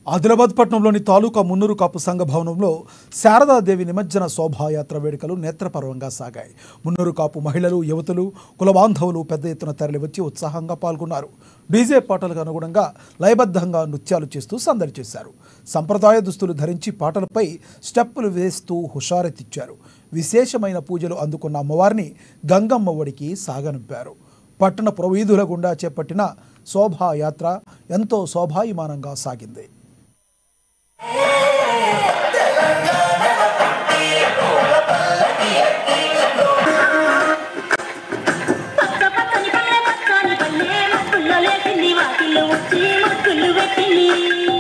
ఆదిలాబాద్ పట్టణంలోని తాలూకా మున్నూరు కాపు సంఘ భవనంలో శారదాదేవి నిమజ్జన శోభాయాత్ర వేడుకలు నేత్రపర్వంగా సాగాయి. మున్నూరు కాపు మహిళలు, యువతులు, కులబాంధవులు పెద్ద ఎత్తున తరలివచ్చి ఉత్సాహంగా పాల్గొన్నారు. డీజే పాటలకు అనుగుణంగా లయబద్ధంగా నృత్యాలు చేస్తూ సందడి చేశారు. సంప్రదాయ దుస్తులు ధరించి పాటలపై స్టెప్పులు వేస్తూ హుషారెత్తిచ్చారు. విశేషమైన పూజలు అందుకున్న అమ్మవారిని గంగమ్మ ఒడికి సాగనంపారు. పట్టణ పురవీధుల గుండా చేపట్టిన శోభాయాత్ర ఎంతో శోభాయమానంగా సాగింది. పచ్చని పల్లె పచ్చని పల్లె మక్కుల్లో లేచింది వాకిల్లో వచ్చి మక్కులు పెట్టింది.